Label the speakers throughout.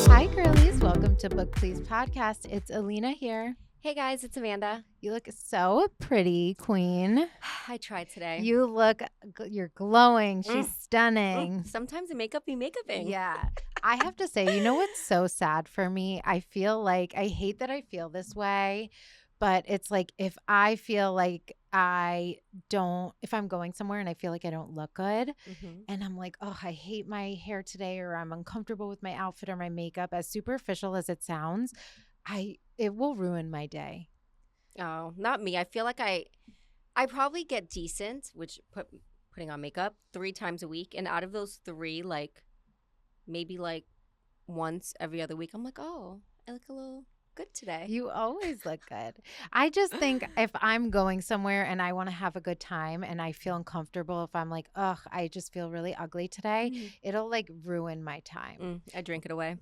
Speaker 1: Hi, girlies. Welcome to Book Please Podcast. It's Alina here.
Speaker 2: Hey guys, it's Amanda.
Speaker 1: You look so pretty, queen.
Speaker 2: I tried today.
Speaker 1: You're glowing. She's stunning.
Speaker 2: Sometimes the makeup be makeuping.
Speaker 1: Yeah. I have to say, you know what's so sad for me? I feel like, I hate that I feel this way, but it's like if I feel like if I'm going somewhere and I feel like I don't look good and I'm like, oh, I hate my hair today, or I'm uncomfortable with my outfit or my makeup, as superficial as it sounds, it will ruin my day.
Speaker 2: Oh, not me. I feel like I probably get decent, which putting on makeup 3 times a week, and out of those 3, maybe once every other week, I'm like, oh, I look a little good today.
Speaker 1: You always look good. I just think if I'm going somewhere and I want to have a good time and I feel uncomfortable, if I'm like, ugh, I just feel really ugly today, it'll ruin my time.
Speaker 2: I drink it away.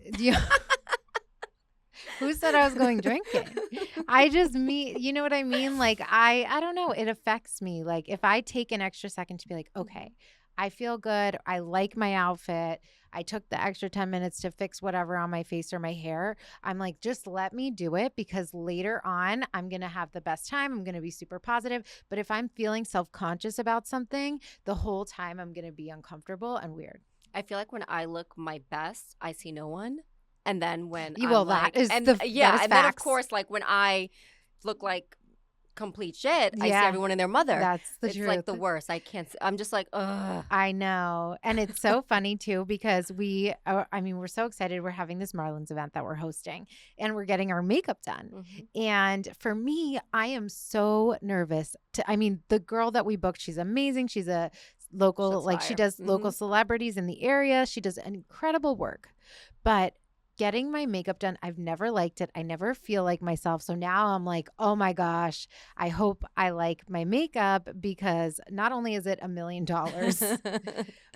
Speaker 1: Who said I was going drinking? You know what I mean? I don't know. It affects me. If I take an extra second to be like, okay, I feel good. I like my outfit. I took the extra 10 minutes to fix whatever on my face or my hair. I'm like, just let me do it, because later on, I'm going to have the best time. I'm going to be super positive. But if I'm feeling self-conscious about something, the whole time I'm going to be uncomfortable and weird.
Speaker 2: I feel like when I look my best, I see no one. And then when
Speaker 1: that is
Speaker 2: then of course, when I look like complete shit, I see everyone and their mother.
Speaker 1: That's the
Speaker 2: truth.
Speaker 1: It's
Speaker 2: like the worst. I can't. I'm just like, ugh.
Speaker 1: I know, and it's so funny too, because we're so excited. We're having this Marlins event that we're hosting, and we're getting our makeup done. And for me, I am so nervous. The girl that we booked, she's amazing. She's a local, she does local celebrities in the area. She does incredible work, but getting my makeup done, I've never liked it. I never feel like myself. So now I'm like, oh my gosh, I hope I like my makeup, because not only is it $1 million,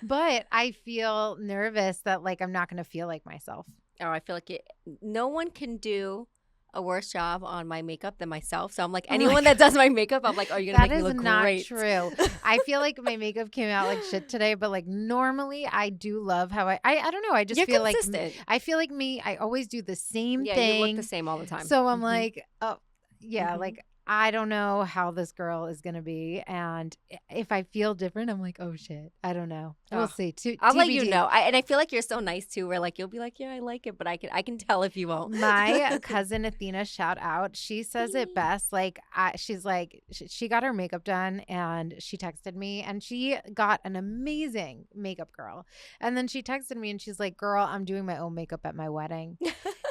Speaker 1: but I feel nervous that I'm not going to feel like myself.
Speaker 2: Oh, I feel like no one can do a worse job on my makeup than myself. So I'm like, anyone that does my makeup, I'm like, oh, you're going to make me look great.
Speaker 1: That is not true. I feel like my makeup came out like shit today, but normally I do love how I don't know. I just feel
Speaker 2: consistent.
Speaker 1: I feel like me, I always do the same thing.
Speaker 2: Yeah, you look the same all the time.
Speaker 1: So I'm like, oh, yeah, I don't know how this girl is going to be. And if I feel different, I'm like, oh, shit. I don't know. We'll see.
Speaker 2: I'll let you know. And I feel like you're so nice, too, where you'll be like, yeah, I like it. But I can tell if you won't.
Speaker 1: My cousin Athena, shout out. She says it best. She's like, she got her makeup done and she texted me, and she got an amazing makeup girl. And then she texted me and she's like, girl, I'm doing my own makeup at my wedding.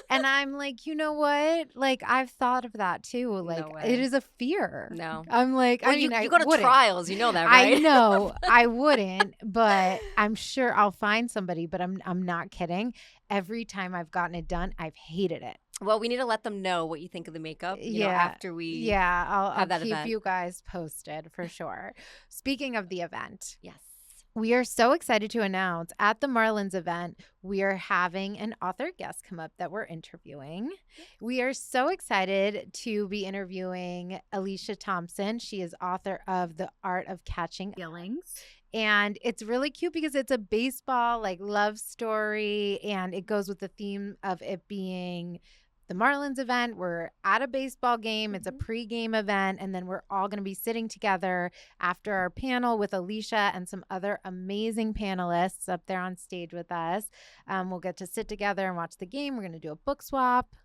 Speaker 1: And I'm like, you know what? I've thought of that too. It is a fear.
Speaker 2: No.
Speaker 1: I'm like,
Speaker 2: well, you go to trials. You know that, right?
Speaker 1: I know. I wouldn't, but I'm sure I'll find somebody. But I'm not kidding. Every time I've gotten it done, I've hated it.
Speaker 2: Well, we need to let them know what you think of the makeup. After we
Speaker 1: I'll
Speaker 2: that
Speaker 1: keep
Speaker 2: event.
Speaker 1: You guys posted for sure. Speaking of the event.
Speaker 2: Yes.
Speaker 1: We are so excited to announce at the Marlins event, we are having an author guest come up that we're interviewing. We are so excited to be interviewing Alicia Thompson. She is author of The Art of Catching Feelings. And it's really cute because it's a baseball love story, and it goes with the theme of it being the Marlins event. We're at a baseball game. It's a pre-game event. And then we're all going to be sitting together after our panel with Alicia and some other amazing panelists up there on stage with us. We'll get to sit together and watch the game. We're going to do a book swap.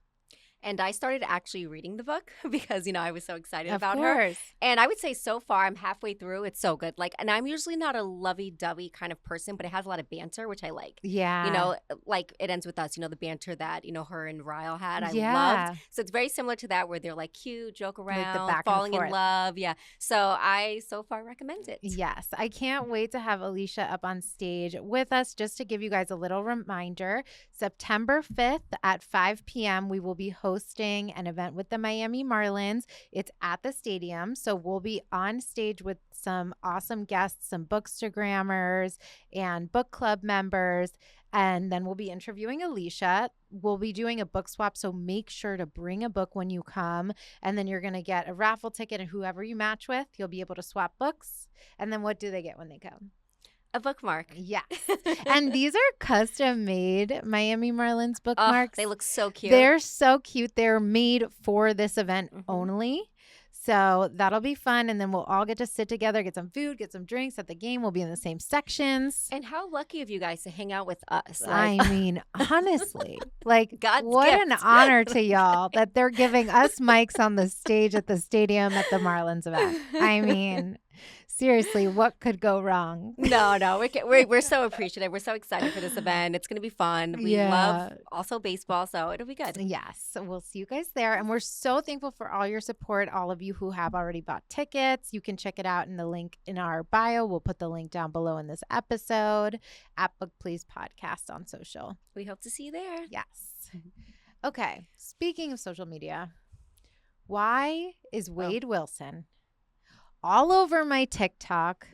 Speaker 2: And I started actually reading the book because, I was so excited about her. And I would say so far, I'm halfway through. It's so good. And I'm usually not a lovey-dovey kind of person, but it has a lot of banter, which I like.
Speaker 1: Yeah.
Speaker 2: It ends with us, the banter that, her and Ryle had. I loved. So it's very similar to that, where they're cute, joke around, falling in love. Yeah. So I so far recommend it.
Speaker 1: Yes. I can't wait to have Alicia up on stage with us. Just to give you guys a little reminder, September 5th at 5 p.m., we will be hosting an event with the Miami Marlins. It's at the stadium. So we'll be on stage with some awesome guests, some bookstagrammers and book club members. And then we'll be interviewing Alicia. We'll be doing a book swap. So make sure to bring a book when you come. And then you're going to get a raffle ticket. And whoever you match with, you'll be able to swap books. And then what do they get when they come?
Speaker 2: A bookmark.
Speaker 1: Yes. And these are custom made Miami Marlins bookmarks.
Speaker 2: They look so cute.
Speaker 1: They're so cute. They're made for this event only. So that'll be fun. And then we'll all get to sit together, get some food, get some drinks at the game. We'll be in the same sections.
Speaker 2: And how lucky of you guys to hang out with us.
Speaker 1: I mean, honestly, like
Speaker 2: God's
Speaker 1: what
Speaker 2: gift.
Speaker 1: an honor to y'all that they're giving us mics on the stage at the stadium at the Marlins event. I mean, seriously, what could go wrong?
Speaker 2: No, we're so appreciative. We're so excited for this event. It's going to be fun. We love also baseball, so it'll be good.
Speaker 1: Yes, so we'll see you guys there. And we're so thankful for all your support, all of you who have already bought tickets. You can check it out in the link in our bio. We'll put the link down below in this episode at Book Please Podcast on social.
Speaker 2: We hope to see you there.
Speaker 1: Yes. Okay, speaking of social media, why is Wade Wilson all over my TikTok?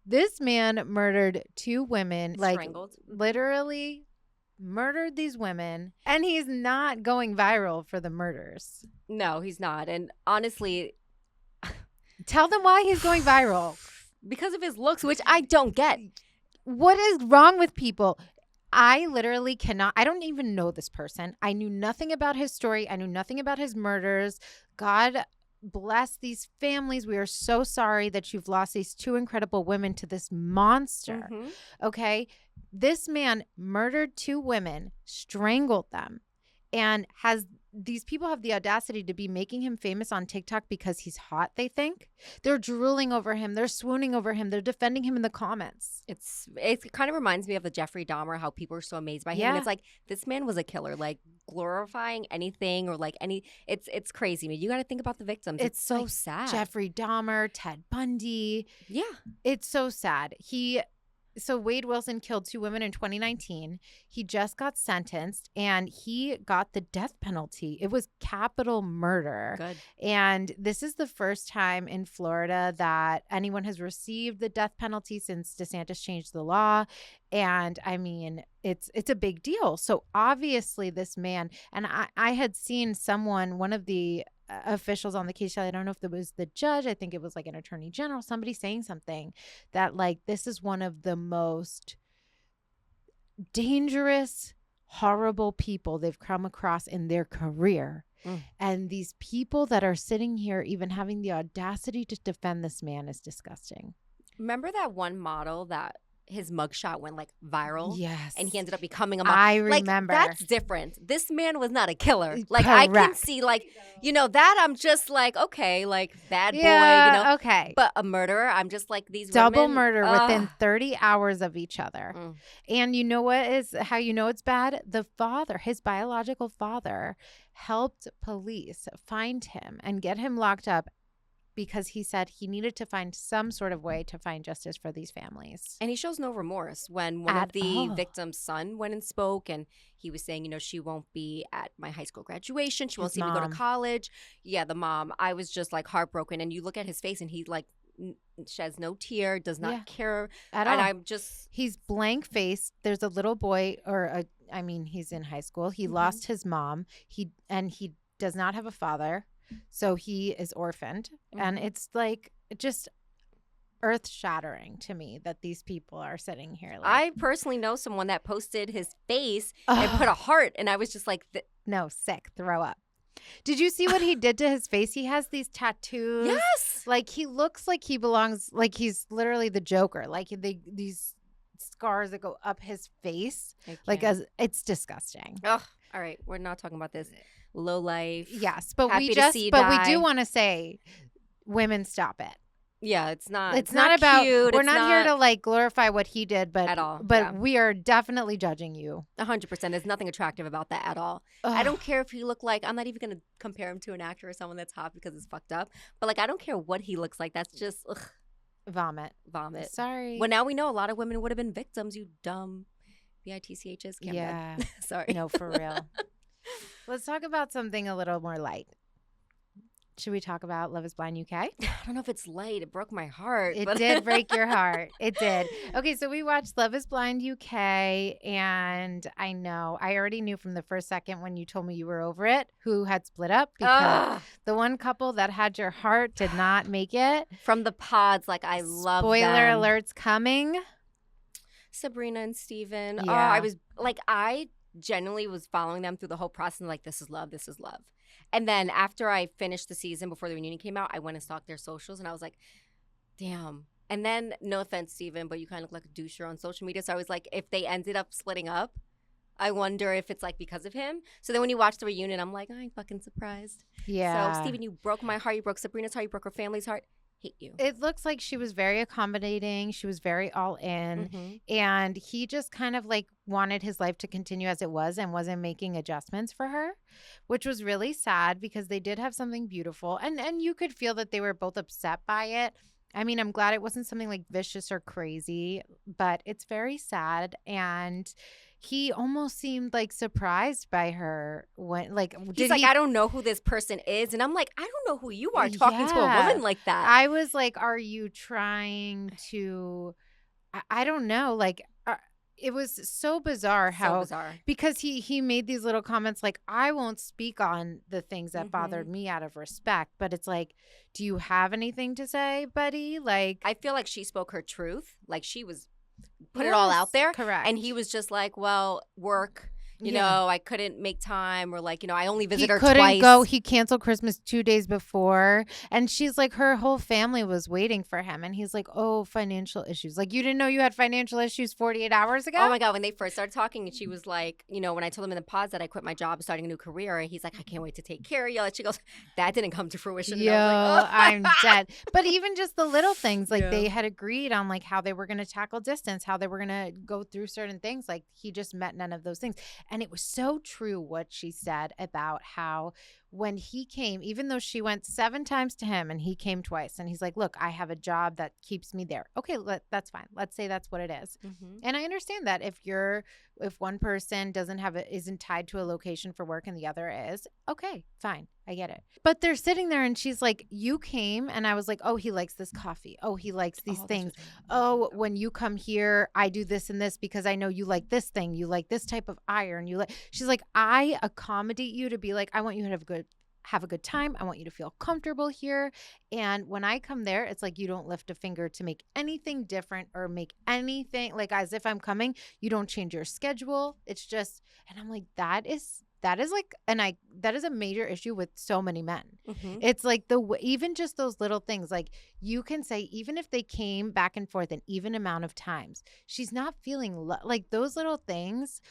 Speaker 1: This man murdered 2 women,
Speaker 2: Strangled.
Speaker 1: Literally murdered these women, and he's not going viral for the murders.
Speaker 2: No, he's not. And honestly,
Speaker 1: tell them why he's going viral.
Speaker 2: Because of his looks, which I don't get.
Speaker 1: What is wrong with people? I literally cannot. I don't even know this person. I knew nothing about his story. I knew nothing about his murders. God bless these families. We are so sorry that you've lost these 2 incredible women to this monster. Okay. This man murdered 2 women, strangled them, and these people have the audacity to be making him famous on TikTok because he's hot, they think. They're drooling over him. They're swooning over him. They're defending him in the comments.
Speaker 2: It kind of reminds me of the Jeffrey Dahmer, how people are so amazed by him. And it's like, this man was a killer. Like, glorifying anything or like it's crazy. I mean, you got to think about the victims. It's so sad.
Speaker 1: Jeffrey Dahmer, Ted Bundy.
Speaker 2: Yeah.
Speaker 1: It's so sad. So Wade Wilson killed 2 women in 2019. He just got sentenced and he got the death penalty. It was capital murder.
Speaker 2: Good.
Speaker 1: And this is the first time in Florida that anyone has received the death penalty since DeSantis changed the law. And I mean, it's a big deal. So obviously this man, and I had seen one of the officials on the case, I don't know if it was the judge, I think it was like an attorney general, somebody saying something that like this is one of the most dangerous, horrible people they've come across in their career. And these people that are sitting here even having the audacity to defend this man is disgusting.
Speaker 2: Remember that one model that his mugshot went like viral?
Speaker 1: Yes.
Speaker 2: And he ended up becoming a model.
Speaker 1: I remember.
Speaker 2: Like, that's different. This man was not a killer. Like, correct. I can see, like, that I'm just like, okay, like, bad boy,
Speaker 1: okay.
Speaker 2: But a murderer, I'm just like, these
Speaker 1: double
Speaker 2: women,
Speaker 1: murder within 30 hours of each other. And you know what is how you know it's bad? The father, his biological father, helped police find him and get him locked up because he said he needed to find some sort of way to find justice for these families.
Speaker 2: And he shows no remorse when one of the victim's son went and spoke and he was saying, she won't be at my high school graduation. She won't see me go to college. Yeah, the mom. I was just like heartbroken. And you look at his face and he like sheds no tear, does not care
Speaker 1: at all.
Speaker 2: And I'm just...
Speaker 1: He's blank faced. There's a little boy he's in high school. He lost his mom. He does not have a father. So he is orphaned. And it's like just earth shattering to me that these people are sitting here. Like,
Speaker 2: I personally know someone that posted his face and put a heart. And I was just like,
Speaker 1: no, sick, throw up. Did you see what he did to his face? He has these tattoos.
Speaker 2: Yes.
Speaker 1: Like he looks like he belongs, like he's literally the Joker. Like these scars that go up his face. Like it's disgusting.
Speaker 2: Ugh. All right. We're not talking about this. Low life.
Speaker 1: Yes, but
Speaker 2: we
Speaker 1: do want to say, women, stop it.
Speaker 2: Yeah, it's not
Speaker 1: about
Speaker 2: cute.
Speaker 1: We're not here to like glorify what he did, but
Speaker 2: at all.
Speaker 1: But we are definitely judging you.
Speaker 2: 100%. There's nothing attractive about that at all. Ugh. I don't care if he looked like, I'm not even going to compare him to an actor or someone that's hot because it's fucked up. But like, I don't care what he looks like. That's just
Speaker 1: vomit. Sorry.
Speaker 2: Well, now we know a lot of women would have been victims. You dumb bitches.
Speaker 1: Yeah.
Speaker 2: Sorry.
Speaker 1: No, for real. Let's talk about something a little more light. Should we talk about Love is Blind UK?
Speaker 2: I don't know if it's light. It broke my heart.
Speaker 1: It
Speaker 2: but
Speaker 1: did break your heart. It did. Okay, so we watched Love is Blind UK, and I know I already knew from the first second when you told me you were over it who had split up, because
Speaker 2: Ugh.
Speaker 1: the one couple that had your heart did not make it.
Speaker 2: From the pods, like I love
Speaker 1: Spoiler
Speaker 2: them.
Speaker 1: alerts coming.
Speaker 2: Sabrina and Steven. Oh,
Speaker 1: Yeah.
Speaker 2: I was like, I genuinely was following them through the whole process. Like, this is love. This is love. And then after I finished the season, before the reunion came out, I went and stalked their socials, and I was like, damn. And then, no offense, Steven, but you kind of look like a doucher on social media. So I was like, if they ended up splitting up, I wonder if it's like because of him. So then when you watch the reunion, I'm like, I ain't fucking surprised.
Speaker 1: Yeah.
Speaker 2: So Steven, you broke my heart. You broke Sabrina's heart. You broke her family's heart. Hate you.
Speaker 1: It looks like she was very accommodating. She was very all in.
Speaker 2: Mhm.
Speaker 1: And he just kind of like wanted his life to continue as it was and wasn't making adjustments for her, which was really sad because they did have something beautiful. And you could feel that they were both upset by it. I mean, I'm glad it wasn't something like vicious or crazy, but it's very sad. And he almost seemed like surprised by her when, like,
Speaker 2: He's like, I don't know who this person is. And I'm like, I don't know who you are talking to a
Speaker 1: Yeah.
Speaker 2: woman like that.
Speaker 1: I was like, are you trying to, I don't know. Like, it was so bizarre how,
Speaker 2: so bizarre.
Speaker 1: because he made these little comments like, I won't speak on the things that bothered me out of respect. But it's like, do you have anything to say, buddy? Like,
Speaker 2: I feel like she spoke her truth. Like she was put it all out there.
Speaker 1: Correct.
Speaker 2: And he was just like, well, work. You
Speaker 1: Yeah.
Speaker 2: know, I couldn't make time, or like, you know, I only visit
Speaker 1: He
Speaker 2: her
Speaker 1: couldn't
Speaker 2: twice.
Speaker 1: go. He canceled Christmas 2 days before. And she's like, her whole family was waiting for him. And he's like, oh, financial issues. Like, you didn't know you had financial issues 48 hours ago?
Speaker 2: Oh my God, when they first started talking, and she was like, you know, when I told him in the pods that I quit my job, starting a new career, he's like, I can't wait to take care of you. And she goes, that didn't come to fruition. And
Speaker 1: Yo,
Speaker 2: I was like, oh.
Speaker 1: I'm dead. But even just the little things, like
Speaker 2: Yeah.
Speaker 1: they had agreed on like how they were going to tackle distance, how they were going to go through certain things. Like he just met none of those things. And it was so true what she said about how when he came, even though she went 7 times to him and he came twice, and he's like, look, I have a job that keeps me there. Okay, that's fine. Let's say that's what it is.
Speaker 2: Mhm.
Speaker 1: And I understand that if one person isn't tied to a location for work and the other is, okay, fine. I get it. But they're sitting there and she's like, you came, and I was like, oh, he likes this coffee. Oh, he likes these
Speaker 2: Oh, that's
Speaker 1: things.
Speaker 2: what-
Speaker 1: Oh, when you come here, I do this and this because I know you like this thing. You like this type of iron. She's like, I accommodate you to be like, I want you to have a good time. I want you to feel comfortable here. And when I come there, it's like you don't lift a finger to make anything different or make anything like as if I'm coming. You don't change your schedule. It's just, and I'm like, that is like, that is a major issue with so many men.
Speaker 2: Mhm.
Speaker 1: It's like even just those little things, like you can say, even if they came back and forth an even amount of times, she's not feeling like those little things,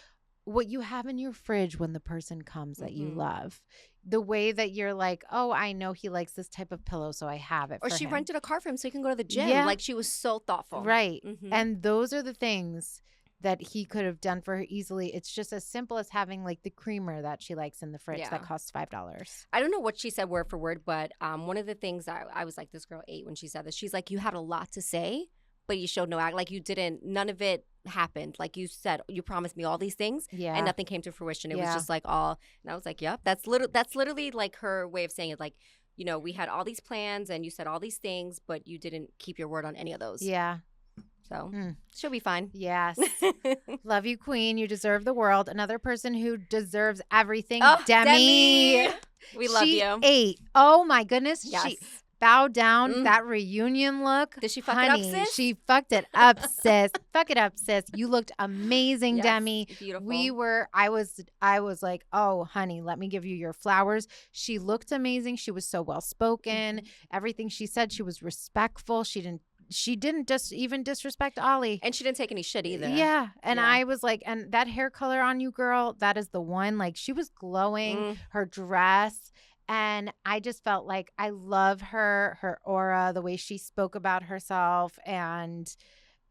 Speaker 1: what you have in your fridge when the person comes that you
Speaker 2: Mhm.
Speaker 1: love, the way that you're like, oh, I know he likes this type of pillow, so I have it
Speaker 2: Or
Speaker 1: for
Speaker 2: she
Speaker 1: him.
Speaker 2: rented a car for him so he can go to the gym.
Speaker 1: Yeah.
Speaker 2: Like she was so thoughtful.
Speaker 1: Right.
Speaker 2: Mhm.
Speaker 1: And those are the things that he could have done for her easily. It's just as simple as having like the creamer that she likes in the fridge that
Speaker 2: Yeah.
Speaker 1: costs $5.
Speaker 2: I don't know what she said word for word, but one of the things I was like, this girl ate when she said this. She's like, you had a lot to say, but you showed no act. Like you didn't, none of it happened. Like you said, you promised me all these things,
Speaker 1: Yeah.
Speaker 2: and nothing came to fruition. It
Speaker 1: Yeah.
Speaker 2: was just like all, and I was like, yep, that's literally like her way of saying it. Like, you know, we had all these plans and you said all these things, but you didn't keep your word on any of those.
Speaker 1: Yeah.
Speaker 2: So
Speaker 1: Mm.
Speaker 2: she'll be fine.
Speaker 1: Yes. Love you, queen. You deserve the world. Another person who deserves everything,
Speaker 2: Oh,
Speaker 1: Demi.
Speaker 2: We love
Speaker 1: She
Speaker 2: you.
Speaker 1: ate. Oh my goodness.
Speaker 2: Yes.
Speaker 1: She bowed down.
Speaker 2: Mm.
Speaker 1: That reunion look.
Speaker 2: Did she fuck
Speaker 1: Honey,
Speaker 2: it up, sis?
Speaker 1: she fucked it up, sis. Fuck it up, sis. You looked amazing,
Speaker 2: Yes,
Speaker 1: Demi.
Speaker 2: beautiful.
Speaker 1: I was like, oh, honey, let me give you your flowers. She looked amazing. She was so well spoken.
Speaker 2: Mhm.
Speaker 1: Everything she said, she was respectful. She didn't just even disrespect Ollie.
Speaker 2: And she didn't take any shit either.
Speaker 1: Yeah. And
Speaker 2: Yeah.
Speaker 1: I was like, and that hair color on you, girl, that is the one. Like she was glowing,
Speaker 2: Mm.
Speaker 1: her dress. And I just felt like I love her aura, the way she spoke about herself. And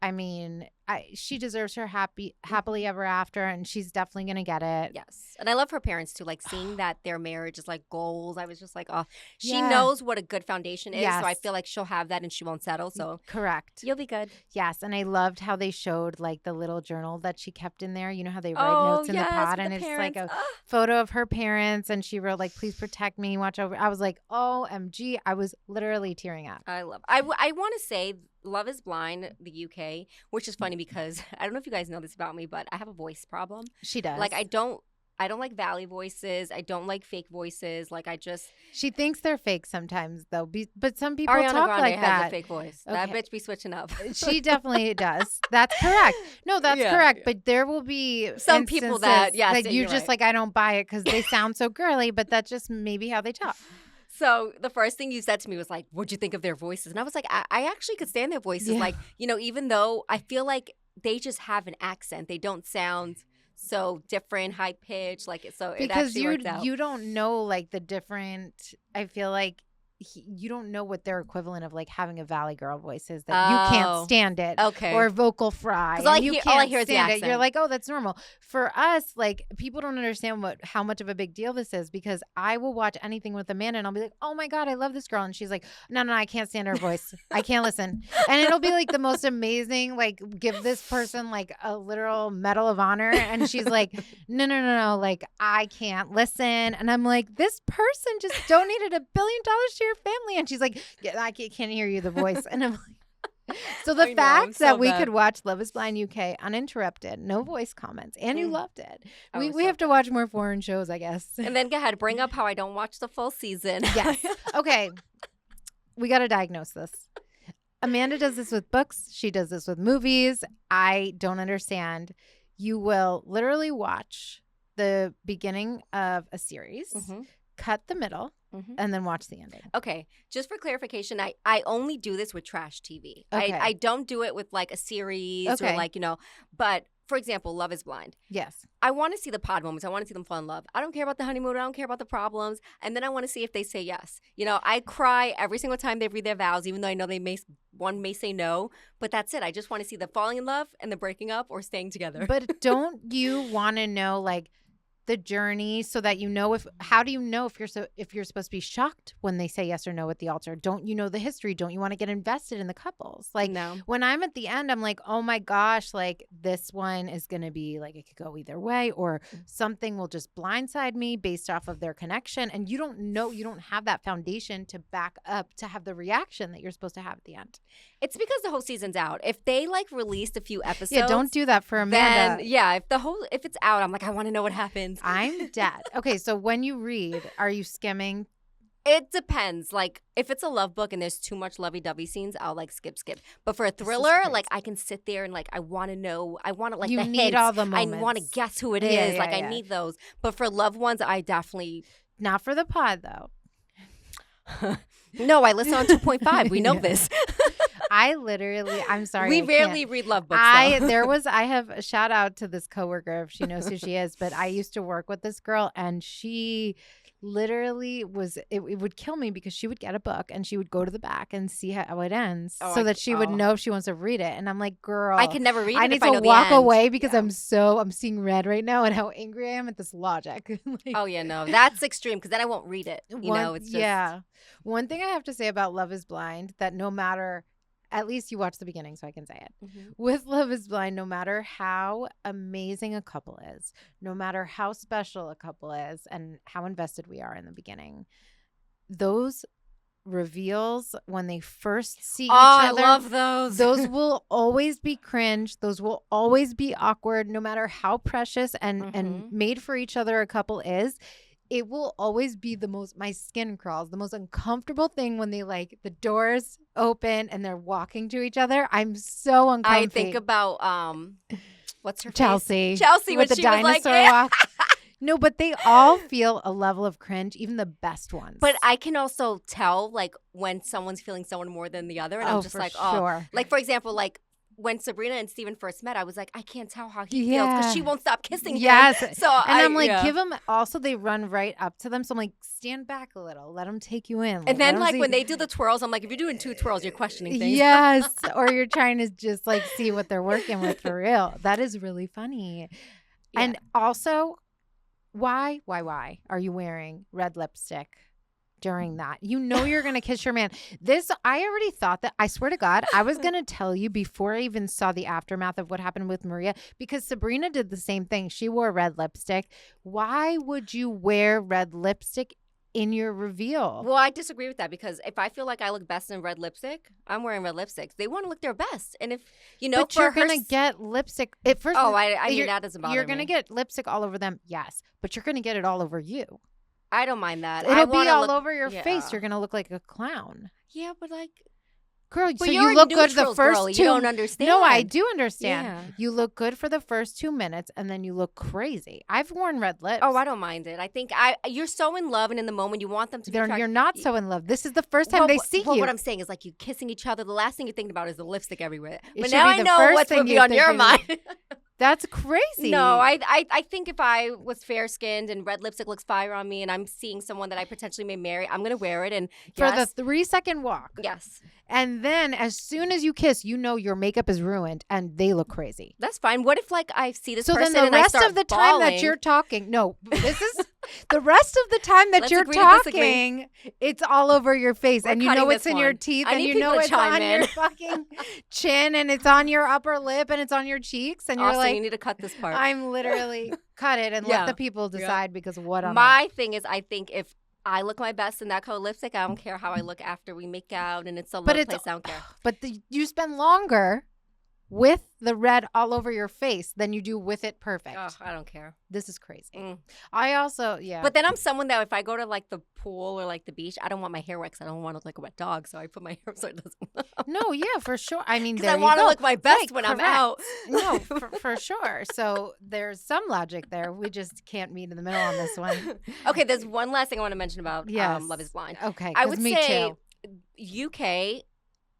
Speaker 1: I mean, she deserves her happily ever after, and she's definitely gonna get it.
Speaker 2: Yes. And I love her parents too. Like seeing that their marriage is like goals. I was just like, oh, she
Speaker 1: Yeah.
Speaker 2: knows what a good foundation is. So I
Speaker 1: Yes.
Speaker 2: feel like she'll have that and she won't settle. So
Speaker 1: Correct.
Speaker 2: you'll be good.
Speaker 1: Yes, and I loved how they showed like the little journal that she kept in there. You know how they write
Speaker 2: Oh,
Speaker 1: notes in the
Speaker 2: yes,
Speaker 1: pot,
Speaker 2: with
Speaker 1: and
Speaker 2: the
Speaker 1: it's
Speaker 2: parents.
Speaker 1: like a photo of her parents, and she wrote like, "Please protect me, watch over." I was like, "OMG!" I was literally tearing up.
Speaker 2: I love. I want to say Love Is Blind, the UK, which is funny because I don't know if you guys know this about me, but I have a voice problem.
Speaker 1: She does.
Speaker 2: Like I don't like valley voices. I don't like fake voices. Like I just
Speaker 1: She thinks they're fake sometimes, though. But some people
Speaker 2: Ariana
Speaker 1: talk
Speaker 2: Grande
Speaker 1: like
Speaker 2: has
Speaker 1: that.
Speaker 2: a fake voice.
Speaker 1: Okay.
Speaker 2: That bitch be switching up.
Speaker 1: She definitely does. That's correct. No, that's
Speaker 2: Yeah,
Speaker 1: correct.
Speaker 2: yeah.
Speaker 1: But there will be
Speaker 2: Some people that-
Speaker 1: instances,
Speaker 2: yes,
Speaker 1: like
Speaker 2: yeah,
Speaker 1: you're
Speaker 2: you're
Speaker 1: just
Speaker 2: right.
Speaker 1: like, I don't buy it because they sound so girly. But that's just maybe how they talk.
Speaker 2: So the first thing you said to me was like, what'd you think of their voices? And I was like, I actually could stand their voices.
Speaker 1: Yeah.
Speaker 2: Like, you know, even though I feel like they just have an accent. They don't sound so different, high pitched. Like, so it
Speaker 1: Because
Speaker 2: actually worked out.
Speaker 1: you don't know like the different. I feel like you don't know what their equivalent of like having a Valley Girl voice is, that you can't
Speaker 2: Oh,
Speaker 1: stand it.
Speaker 2: okay.
Speaker 1: Or vocal fry.
Speaker 2: 'Cause all
Speaker 1: and
Speaker 2: I
Speaker 1: you
Speaker 2: hear-
Speaker 1: can't
Speaker 2: all I hear is the
Speaker 1: stand it. You're
Speaker 2: accent.
Speaker 1: like, oh, that's normal. For us, like people don't understand how much of a big deal this is, because I will watch anything with Amanda and I'll be like, oh my God, I love this girl. And she's like, no, I can't stand her voice. I can't listen. And it'll be like the most amazing, like give this person like a literal Medal of Honor. And she's like, no, like I can't listen. And I'm like, this person just donated $1 billion to your family. And she's like, yeah, I can't hear you, the voice. And I'm like, so the
Speaker 2: I know, I'm
Speaker 1: fact that
Speaker 2: so
Speaker 1: we
Speaker 2: bad.
Speaker 1: could watch Love Is Blind UK uninterrupted, no voice comments, and you
Speaker 2: Mm.
Speaker 1: loved it.
Speaker 2: I
Speaker 1: We
Speaker 2: was
Speaker 1: we
Speaker 2: so
Speaker 1: have to
Speaker 2: bad.
Speaker 1: watch more foreign shows, I guess.
Speaker 2: And then go ahead, bring up how I don't watch the full season.
Speaker 1: Yes. Okay. We got to diagnose this. Amanda does this with books. She does this with movies. I don't understand. You will literally watch the beginning of a series,
Speaker 2: Mhm.
Speaker 1: cut the middle,
Speaker 2: Mhm.
Speaker 1: and then watch the ending.
Speaker 2: Okay, just for clarification, I only do this with trash TV.
Speaker 1: Okay.
Speaker 2: I don't do it with like a series
Speaker 1: Okay.
Speaker 2: or like, you know, but for example, Love Is Blind.
Speaker 1: Yes.
Speaker 2: I want to see the pod moments. I want to see them fall in love. I don't care about the honeymoon. I don't care about the problems. And then I want to see if they say yes. You know, I cry every single time they read their vows, even though I know one may say no. But that's it. I just want to see the falling in love and the breaking up or staying together.
Speaker 1: But don't you want to know like the journey, so that you know how do you know if you're supposed to be shocked when they say yes or no at the altar? Don't you know the history? Don't you want to get invested in the couples? Like
Speaker 2: no.
Speaker 1: when I'm at the end, I'm like, oh my gosh, like this one is going to be like, it could go either way, or something will just blindside me based off of their connection. And you don't know, you don't have that foundation to back up to have the reaction that you're supposed to have at the end.
Speaker 2: It's because the whole season's out. If they like released a few episodes,
Speaker 1: Yeah, don't do that for Amanda.
Speaker 2: then yeah, if it's out, I'm like, I want to know what happens.
Speaker 1: I'm dead. Okay, so when you read, are you skimming?
Speaker 2: It depends. Like, if it's a love book and there's too much lovey-dovey scenes, I'll like skip. But for a thriller,
Speaker 1: crazy.
Speaker 2: like I can sit there and like I want to know. I want to like
Speaker 1: You
Speaker 2: the
Speaker 1: need
Speaker 2: hints.
Speaker 1: all the
Speaker 2: I want to
Speaker 1: moments.
Speaker 2: guess who it
Speaker 1: Yeah,
Speaker 2: is.
Speaker 1: yeah,
Speaker 2: Like
Speaker 1: yeah.
Speaker 2: I need those. But for loved ones, I definitely
Speaker 1: Not for the pod, though.
Speaker 2: no. I listen on 2.5. We know
Speaker 1: Yeah.
Speaker 2: this.
Speaker 1: I'm sorry.
Speaker 2: We
Speaker 1: I
Speaker 2: rarely
Speaker 1: can't.
Speaker 2: read love books.
Speaker 1: I
Speaker 2: though.
Speaker 1: have a shout out to this coworker if she knows who she is, but I used to work with this girl, and she literally it would kill me because she would get a book and she would go to the back and see how it ends,
Speaker 2: Oh,
Speaker 1: so
Speaker 2: I
Speaker 1: that
Speaker 2: c-
Speaker 1: she would
Speaker 2: oh.
Speaker 1: know if she wants to read it. And I'm like, girl,
Speaker 2: I can never read it.
Speaker 1: I
Speaker 2: if
Speaker 1: need
Speaker 2: I know
Speaker 1: to
Speaker 2: the
Speaker 1: walk
Speaker 2: end.
Speaker 1: away because
Speaker 2: Yeah.
Speaker 1: I'm seeing red right now and how angry I am at this logic. Like,
Speaker 2: Oh yeah, no, that's extreme because then I won't read it. You know, it's just
Speaker 1: yeah. One thing I have to say about Love Is Blind, that no matter, at least you watch the beginning, so I can say it.
Speaker 2: Mhm.
Speaker 1: With Love Is Blind, no matter how amazing a couple is, no matter how special a couple is, and how invested we are in the beginning, those reveals when they first see each other,
Speaker 2: I love those.
Speaker 1: those will always be cringe. Those will always be awkward, no matter how precious and
Speaker 2: Mhm.
Speaker 1: made for each other a couple is. It will always be my skin crawls, the most uncomfortable thing when they like the doors open and they're walking to each other. I'm so
Speaker 2: I
Speaker 1: uncomfortable.
Speaker 2: think about what's her
Speaker 1: Chelsea.
Speaker 2: face? Chelsea when
Speaker 1: with the
Speaker 2: she was like,
Speaker 1: dinosaur walk. No, but they all feel a level of cringe, even the best ones.
Speaker 2: But I can also tell like when someone's feeling someone more than the other, and I'm just
Speaker 1: for
Speaker 2: like,
Speaker 1: sure.
Speaker 2: oh, like for example, like when Sabrina and Steven first met, I was like, I can't tell how he feels because she won't stop kissing him.
Speaker 1: Yes.
Speaker 2: So
Speaker 1: I'm like, give him. Also, they run right up to them. So I'm like, stand back a little. Let them take you in. Like,
Speaker 2: and then like when they do the twirls, I'm like, if you're doing 2 twirls, you're questioning things.
Speaker 1: Yes. Or you're trying to just like see what they're working with for real. That is really funny. Yeah. And also, why are you wearing red lipstick during that? You know you're going to kiss your man. I already thought that. I swear to God, I was going to tell you before I even saw the aftermath of what happened with Maria, because Sabrina did the same thing. She wore red lipstick. Why would you wear red lipstick in your reveal?
Speaker 2: Well, I disagree with that, because if I feel like I look best in red lipstick, I'm wearing red lipstick. They want to look their best. And if,
Speaker 1: but you're going to get lipstick at first.
Speaker 2: Oh, I mean, that doesn't bother me.
Speaker 1: You're going to get lipstick all over them. Yes. But you're going to get it all over you.
Speaker 2: I don't mind that.
Speaker 1: It'll be all over your face. You're going to look like a clown.
Speaker 2: Yeah, but like...
Speaker 1: Girl, so you look good the first 2.
Speaker 2: You don't understand.
Speaker 1: No, I do understand.
Speaker 2: Yeah.
Speaker 1: You look good for the first 2 minutes, and then you look crazy. I've worn red lips.
Speaker 2: Oh, I don't mind it. I think you're so in love, and in the moment you want them to be
Speaker 1: You're not so in love. This is the first time they see you.
Speaker 2: What I'm saying is, like, you kissing each other. The last thing you're thinking about is the lipstick everywhere.
Speaker 1: But
Speaker 2: now I know what's going to be on your mind.
Speaker 1: That's crazy.
Speaker 2: No, I think if I was fair-skinned and red lipstick looks fire on me and I'm seeing someone that I potentially may marry, I'm going to wear it. And
Speaker 1: for the 3-second walk.
Speaker 2: Yes.
Speaker 1: And then as soon as you kiss, you know your makeup is ruined and they look crazy.
Speaker 2: That's fine. What if, like, I see this person
Speaker 1: and I start
Speaker 2: So then the rest
Speaker 1: of the time that you're talking, no, this is the rest of the time that you're talking, it's all over your face. And you know it's in your teeth and you know it's on your fucking chin and it's on your upper lip and it's on your cheeks. And you're like,
Speaker 2: you need to cut this part.
Speaker 1: I'm literally cut it and let the people decide because what I'm
Speaker 2: my thing is, I think if I look my best in that color lipstick, I don't care how I look after we make out and it's a little place, I don't care.
Speaker 1: But you spend longer with the red all over your face than you do with it perfect.
Speaker 2: Oh, I don't care.
Speaker 1: This is crazy. I also,
Speaker 2: But then I'm someone that if I go to like the pool or like the beach, I don't want my hair wet because I don't want to look like a wet dog. So I put my hair so it doesn't.
Speaker 1: No, yeah, for sure. I mean,
Speaker 2: I want to look my best when I'm out.
Speaker 1: No, for sure. So there's some logic there. We just can't meet in the middle on this one.
Speaker 2: Okay, there's one last thing I want to mention about Love is Blind.
Speaker 1: Okay,
Speaker 2: I would say
Speaker 1: too.
Speaker 2: UK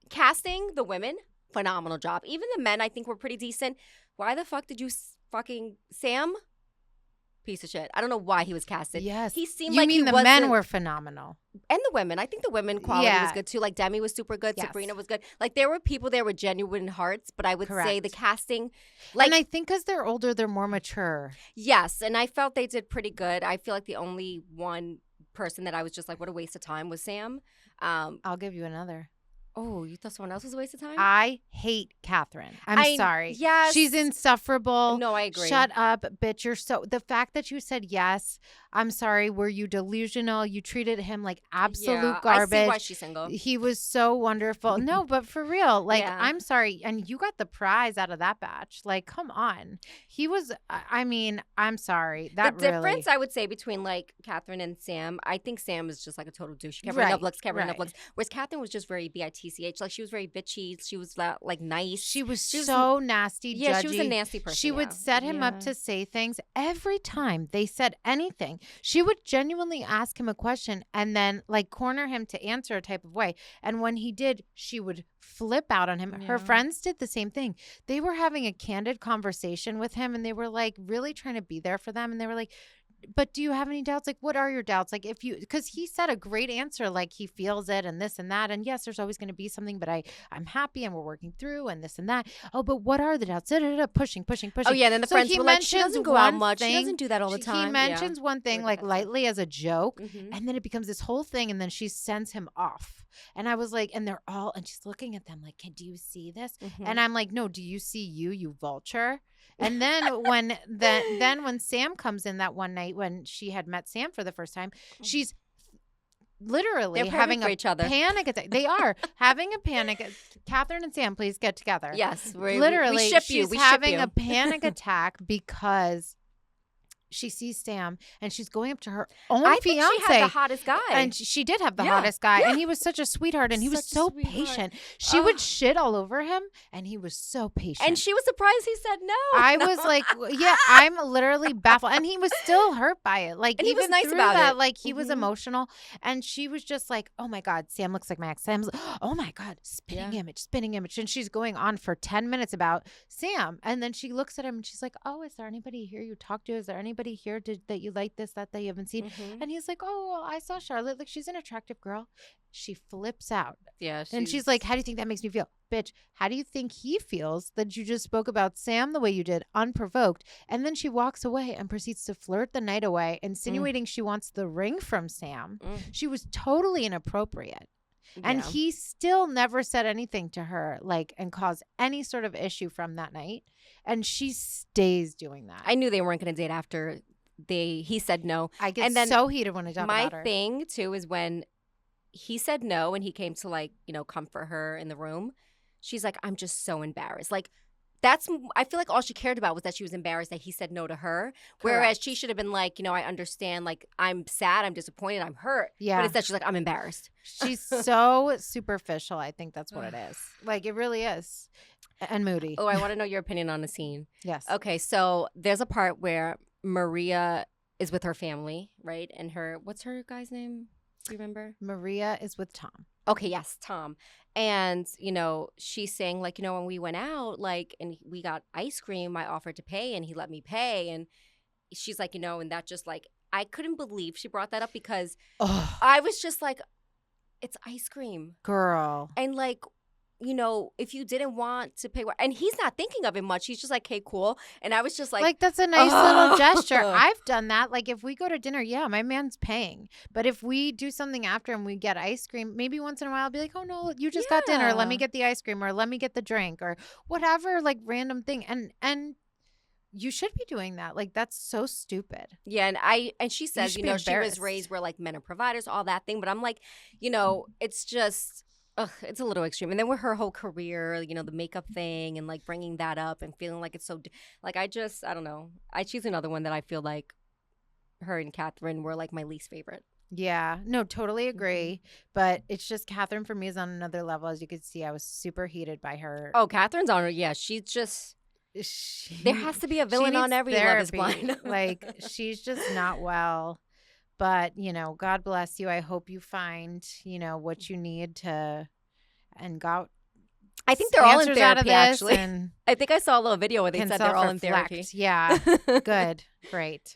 Speaker 2: casting the women, phenomenal job. Even the men, I think, were pretty decent. Why the fuck did you fucking Sam? Piece of shit. I don't know why he was casted.
Speaker 1: Yes.
Speaker 2: He seemed
Speaker 1: you
Speaker 2: like
Speaker 1: mean
Speaker 2: he
Speaker 1: the men were phenomenal.
Speaker 2: And the women. I think the women quality was good too. Like Demi was super good. Yes. Sabrina was good. Like there were people there with genuine hearts, but I would say the casting. Like,
Speaker 1: and I think because they're older, they're more mature.
Speaker 2: Yes. And I felt they did pretty good. I feel like the only one person that I was just like, what a waste of time was Sam.
Speaker 1: I'll give you another.
Speaker 2: Oh, you thought someone else was a waste of time?
Speaker 1: I hate Catherine. I'm sorry.
Speaker 2: Yes.
Speaker 1: She's insufferable.
Speaker 2: No, I agree.
Speaker 1: Shut up, bitch. You're so... The fact that you said yes, I'm sorry, were you delusional? You treated him like absolute garbage.
Speaker 2: I see why she's single.
Speaker 1: He was so wonderful. No, but for real, like, I'm sorry. And you got the prize out of that batch. Like, come on. He was... I mean, I'm sorry. The
Speaker 2: difference, I would say, between, like, Catherine and Sam, I think Sam is just, like, a total douche. Covering up looks. Whereas Catherine was just very BITCH. Like, she was very bitchy. She was, like, nice.
Speaker 1: She was so nasty, judgy.
Speaker 2: Yeah, she was a nasty person.
Speaker 1: She would set him up to say things. Every time they said anything, she would genuinely ask him a question and then, like, corner him to answer a type of way. And when he did, she would flip out on him. Yeah. Her friends did the same thing. They were having a candid conversation with him and they were, like, really trying to be there for them. And they were like, but do you have any doubts? Like, what are your doubts? Like, because he said a great answer, like he feels it and this and that. And yes, there's always going to be something, but I'm happy and we're working through and this and that. Oh, but what are the doubts? Pushing.
Speaker 2: Oh, yeah. And then the friends were like, she doesn't go out much. She doesn't do that all the time.
Speaker 1: He mentions one thing, like, lightly as a joke. Mm-hmm. And then it becomes this whole thing. And then she sends him off. And I was like, and they're all, and she's looking at them like, do you see this? Mm-hmm. And I'm like, no, do you see you vulture? And then when Sam comes in that one night when she had met Sam for the first time, she's literally having a panic attack. They are having a panic. Catherine and Sam, please get together.
Speaker 2: Yes,
Speaker 1: literally,
Speaker 2: we ship
Speaker 1: she's
Speaker 2: you.
Speaker 1: having a panic attack because she sees Sam and she's going up to her own
Speaker 2: I
Speaker 1: fiance.
Speaker 2: think she had the hottest guy.
Speaker 1: And she did have the
Speaker 2: Yeah.
Speaker 1: hottest guy.
Speaker 2: Yeah.
Speaker 1: And he was such a sweetheart. And he was
Speaker 2: Such a
Speaker 1: so
Speaker 2: sweetheart.
Speaker 1: patient. She would shit all over him. And he was so patient.
Speaker 2: And she was surprised he said no.
Speaker 1: I was like, yeah, I'm literally baffled. And he was still hurt by it. Like,
Speaker 2: And he was
Speaker 1: even
Speaker 2: nice
Speaker 1: through
Speaker 2: about
Speaker 1: that,
Speaker 2: it.
Speaker 1: like, he was emotional. And she was just like, oh my God, Sam looks like my ex. Sam's like, oh my God, spinning image. And she's going on for 10 minutes about Sam. And then she looks at him and she's like, oh, is there anybody here you talk to? Is there anybody here that you like this, that you haven't seen? And he's like, oh, well, I saw Charlotte. Like, she's an attractive girl. She flips out.
Speaker 2: Yeah.
Speaker 1: And she's like, how do you think that makes me feel? Bitch, how do you think he feels that you just spoke about Sam the way you did, unprovoked? And then she walks away and proceeds to flirt the night away, insinuating she wants the ring from Sam. She was totally inappropriate. And he still never said anything to her, like, and caused any sort of issue from that night. And she stays doing that.
Speaker 2: I knew they weren't going to date after he said no.
Speaker 1: I get so heated when I talk about her.
Speaker 2: My thing, too, is when he said no and he came to, like, you know, comfort her in the room. She's like, I'm just so embarrassed. Like, I feel like all she cared about was that she was embarrassed that he said no to her. Correct. Whereas she should have been like, you know, I understand, like, I'm sad, I'm disappointed, I'm hurt. Yeah. But instead she's like, I'm embarrassed.
Speaker 1: She's so superficial. I think that's what it is. Like, it really is. And moody.
Speaker 2: Oh, I want to know your opinion on the scene.
Speaker 1: Yes.
Speaker 2: Okay, so there's a part where Maria is with her family, right? And what's her guy's name? Do you remember?
Speaker 1: Maria is with Tom.
Speaker 2: Okay, yes, Tom. And, you know, she's saying, like, you know, when we went out, like, and we got ice cream, I offered to pay and he let me pay. And she's like, you know, and that just, like, I couldn't believe she brought that up because I was just like, it's ice cream.
Speaker 1: Girl.
Speaker 2: And, like, you know, if you didn't want to pay, and he's not thinking of it much. He's just like, hey, cool. And I was just like,
Speaker 1: that's a nice little gesture. I've done that. Like, if we go to dinner, yeah, my man's paying. But if we do something after and we get ice cream, maybe once in a while I'll be like, oh no, you just got dinner. Let me get the ice cream, or let me get the drink, or whatever, like, random thing. And you should be doing that. Like, that's so stupid.
Speaker 2: Yeah, and she says, you know, she was raised where, like, men are providers, all that thing. But I'm like, you know, it's just, it's a little extreme. And then with her whole career, you know, the makeup thing and, like, bringing that up and feeling like it's so, like, I don't know. She's another one that I feel like her and Catherine were, like, my least favorite.
Speaker 1: Yeah, no, totally agree. But it's just Catherine for me is on another level. As you could see, I was super heated by her.
Speaker 2: Oh, Catherine's on her. Yeah, she's just, there has to be a villain on every Love is Blind.
Speaker 1: Like, she's just not well. But, you know, God bless you. I hope you find, you know, what you need to, and got
Speaker 2: I think they're all in therapy,
Speaker 1: actually.
Speaker 2: I think I saw a little video where they said they're all in therapy.
Speaker 1: Yeah. Good. Great.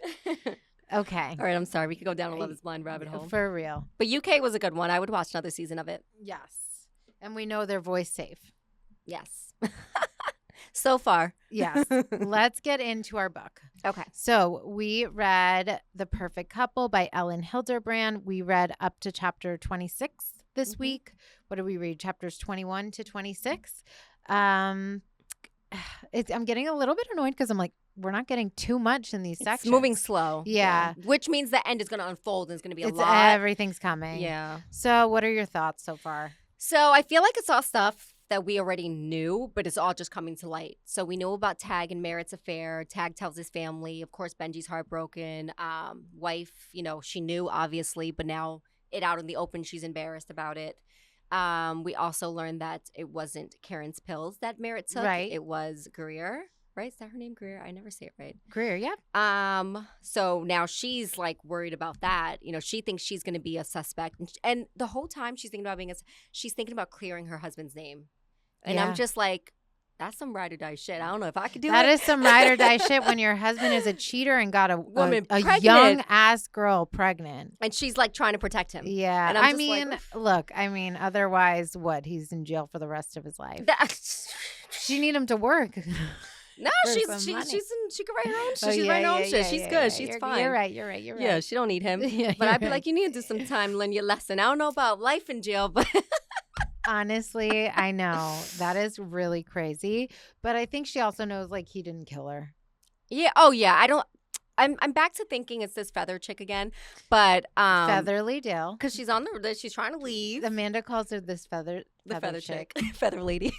Speaker 1: Okay.
Speaker 2: All right, I'm sorry. We could go down a Love is Blind rabbit hole.
Speaker 1: For real.
Speaker 2: But UK was a good one. I would watch another season of it.
Speaker 1: Yes. And we know their voice safe.
Speaker 2: Yes. So far.
Speaker 1: Yes. Let's get into our book.
Speaker 2: Okay.
Speaker 1: So we read The Perfect Couple by Elin Hilderbrand. We read up to chapter 26 this week. What did we read? Chapters 21 to 26. I'm getting a little bit annoyed because I'm like, we're not getting too much in these sections.
Speaker 2: It's moving slow.
Speaker 1: Yeah.
Speaker 2: Which means the end is going to unfold and it's going to be a lot.
Speaker 1: Everything's coming.
Speaker 2: Yeah.
Speaker 1: So what are your thoughts so far?
Speaker 2: So I feel like it's all stuff that we already knew, but it's all just coming to light. So we know about Tag and Merritt's affair. Tag tells his family. Of course, Benji's heartbroken. Wife, you know, she knew, obviously, but now it out in the open, she's embarrassed about it. We also learned that it wasn't Karen's pills that Merritt took.
Speaker 1: Right.
Speaker 2: It was Greer. Right? Is that her name? Greer? I never say it right.
Speaker 1: Greer, yeah.
Speaker 2: So now she's, like, worried about that. You know, she thinks she's going to be a suspect. And the whole time she's thinking about she's thinking about clearing her husband's name. And I'm just like, that's some ride or die shit. I don't know if I could do
Speaker 1: that. That
Speaker 2: it.
Speaker 1: is some ride or die shit when your husband is a cheater and got a young ass girl pregnant.
Speaker 2: And she's, like, trying to protect him.
Speaker 1: Yeah.
Speaker 2: And I'm
Speaker 1: look, otherwise what? He's in jail for the rest of his life. She need him to work.
Speaker 2: No, she can write her own shit. She's writing her own shit. She's good. She's fine.
Speaker 1: You're right.
Speaker 2: Yeah, she don't need him. But I'd be like, you need to do some time, learn your lesson. I don't know about life in jail, but
Speaker 1: honestly, I know that is really crazy. But I think she also knows, like, he didn't kill her.
Speaker 2: Yeah. Oh yeah. I'm back to thinking it's this Feather chick again, but
Speaker 1: Featherly Dale,
Speaker 2: because she's trying to leave.
Speaker 1: Amanda calls her this Feather
Speaker 2: chick, Feather lady.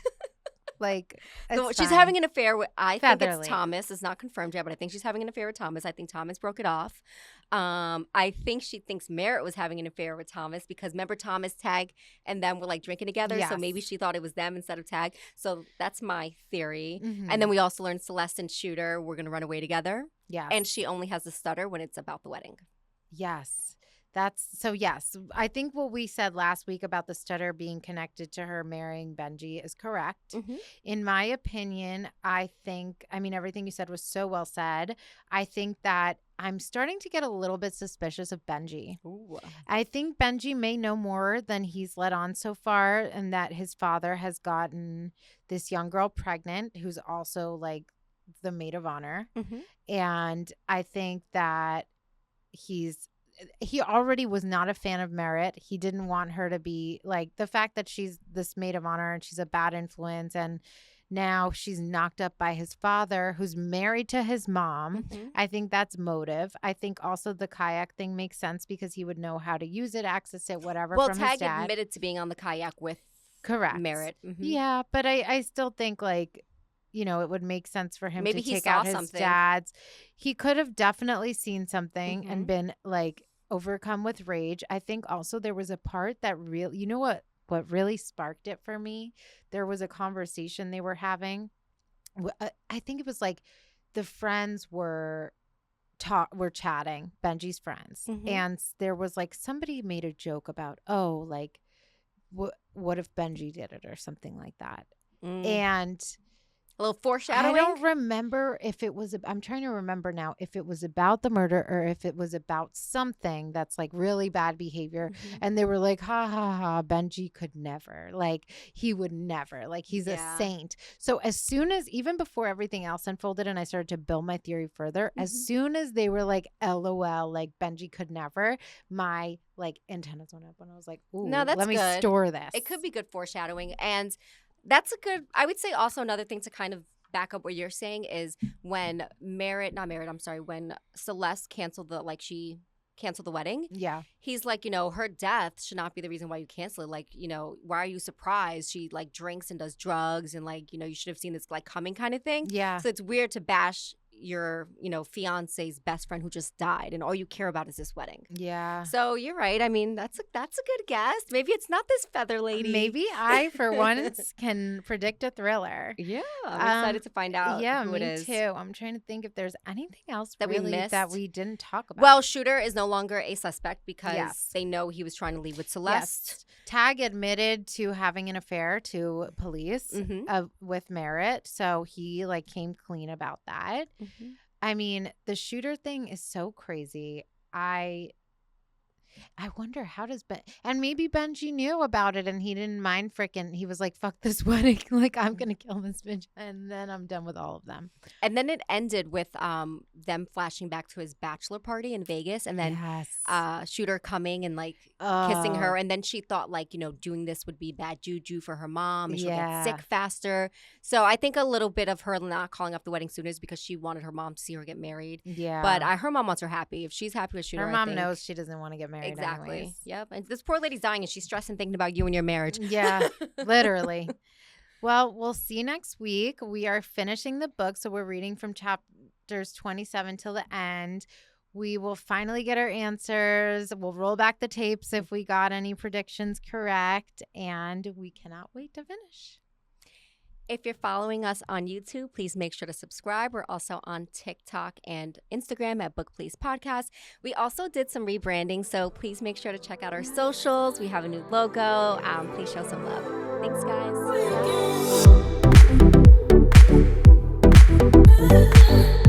Speaker 1: Like,
Speaker 2: She's having an affair with, I think
Speaker 1: Featherly.
Speaker 2: it's Thomas. It's not confirmed yet, but I think she's having an affair with Thomas. I think Thomas broke it off. I think she thinks Merritt was having an affair with Thomas because remember Thomas, Tag, and them were like drinking together.
Speaker 1: Yes.
Speaker 2: So maybe she thought it was them instead of Tag. So that's my theory.
Speaker 1: Mhm.
Speaker 2: And then we also learned Celeste and Shooter were going to run away together.
Speaker 1: Yes.
Speaker 2: And she only has the stutter when it's about the wedding.
Speaker 1: Yes. Yes, I think what we said last week about the stutter being connected to her marrying Benji is correct.
Speaker 2: Mhm.
Speaker 1: In my opinion, I mean, everything you said was so well said. I think that I'm starting to get a little bit suspicious of Benji.
Speaker 2: Ooh.
Speaker 1: I think Benji may know more than he's let on so far, and that his father has gotten this young girl pregnant who's also like the maid of honor.
Speaker 2: Mhm.
Speaker 1: And I think that he already was not a fan of Merritt. He didn't want her to be like the fact that she's this maid of honor and she's a bad influence. And now she's knocked up by his father who's married to his mom.
Speaker 2: Mhm.
Speaker 1: I think that's motive. I think also the kayak thing makes sense because he would know how to use it, access it, whatever
Speaker 2: Well,
Speaker 1: from
Speaker 2: Tag
Speaker 1: his dad.
Speaker 2: admitted to being on the kayak with
Speaker 1: Correct.
Speaker 2: Merritt. Mhm.
Speaker 1: Yeah, but I still think like, it would make sense for him
Speaker 2: Maybe
Speaker 1: to
Speaker 2: he
Speaker 1: take
Speaker 2: saw
Speaker 1: out his
Speaker 2: something.
Speaker 1: dad's. He could have definitely seen something
Speaker 2: Mhm.
Speaker 1: and been like overcome with rage. I think also there was a part that really, what really sparked it for me? There was a conversation they were having. I think it was like the friends were chatting, Benji's friends.
Speaker 2: Mhm.
Speaker 1: And there was like somebody made a joke about, oh, like what if Benji did it or something like that. And
Speaker 2: a little foreshadowing.
Speaker 1: I don't remember if it was. I'm trying to remember now if it was about the murder or if it was about something that's like really bad behavior.
Speaker 2: Mhm.
Speaker 1: And they were like, ha ha ha, Benji could never. Like he would never. Like he's a
Speaker 2: Yeah.
Speaker 1: saint. So as soon as, even before everything else unfolded and I started to build my theory further, as soon as they were like, LOL, like Benji could never, my like antennas went up and I was like, ooh,
Speaker 2: No, that's
Speaker 1: let me
Speaker 2: good.
Speaker 1: store this.
Speaker 2: It could be good foreshadowing. And that's a good, I would say also another thing to kind of back up what you're saying is when when Celeste canceled she canceled the wedding.
Speaker 1: Yeah.
Speaker 2: He's like, her death should not be the reason why you cancel it. Like, why are you surprised? She like drinks and does drugs and like, you should have seen this like coming kind of thing.
Speaker 1: Yeah.
Speaker 2: So it's weird to bash your, fiance's best friend who just died and all you care about is this wedding.
Speaker 1: Yeah.
Speaker 2: So you're right. I mean, that's a good guess. Maybe it's not this feather lady.
Speaker 1: Maybe I, for once, can predict a thriller.
Speaker 2: Yeah, I'm excited to find out who it is.
Speaker 1: Me too. I'm trying to think if there's anything else
Speaker 2: that
Speaker 1: really
Speaker 2: we missed
Speaker 1: that we didn't talk about.
Speaker 2: Well, Shooter is no longer a suspect because
Speaker 1: Yes.
Speaker 2: they know he was trying to leave with Celeste.
Speaker 1: Yes. Tag admitted to having an affair to police with Merritt, so he like came clean about that.
Speaker 2: Mm-hmm.
Speaker 1: I mean, the Shooter thing is so crazy. I wonder how does and maybe Benji knew about it and he didn't mind he was like, fuck this wedding. Like, I'm going to kill this bitch and then I'm done with all of them.
Speaker 2: And then it ended with them flashing back to his bachelor party in Vegas and then Shooter coming and like kissing her. And then she thought like, doing this would be bad juju for her mom and she'll get sick faster. So I think a little bit of her not calling off the wedding sooner is because she wanted her mom to see her get married.
Speaker 1: Yeah.
Speaker 2: But her mom wants her happy. If she's happy with Shooter,
Speaker 1: her mom knows she doesn't want to get married.
Speaker 2: Exactly.
Speaker 1: Anyways.
Speaker 2: Yep. And this poor lady's dying and she's stressing thinking about you and your marriage.
Speaker 1: Yeah, literally. Well, we'll see next week. We are finishing the book, so we're reading from chapters 27 till the end. We will finally get our answers. We'll roll back the tapes if we got any predictions correct, and we cannot wait to finish.
Speaker 2: If you're following us on YouTube, please make sure to subscribe. We're also on TikTok and Instagram at Book Please Podcast. We also did some rebranding, so please make sure to check out our socials. We have a new logo. Please show some love. Thanks, guys.
Speaker 1: Bye.